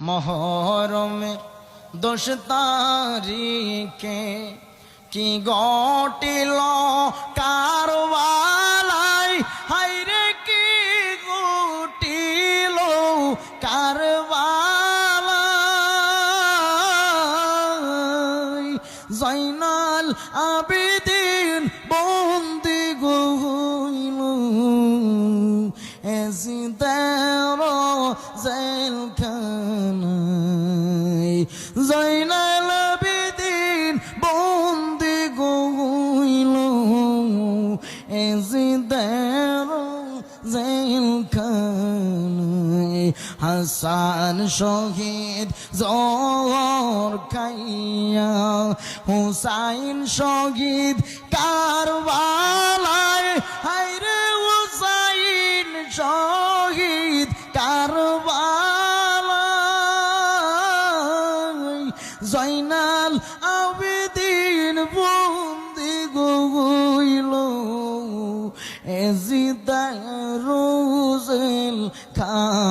মহরমের 10 তারিখে কি ঘটিল কারবালায়, হায়রে কি ঘটিল কারবালায়। জয়নাল আবেদিন বন্দি হইল এজিদের জেলখানায়। জয়নাল আবেদিন বন্দি হইল এজিদের জেলখানায়। হাসান শহীদ জহর খাইয়া, হুসাইন শহীদ কারবালায়, হায়রে হুসাইন শহীদ কারবালায়। জয়নাল আবেদিন বন্দি হইল এজিদের জেলখানায়।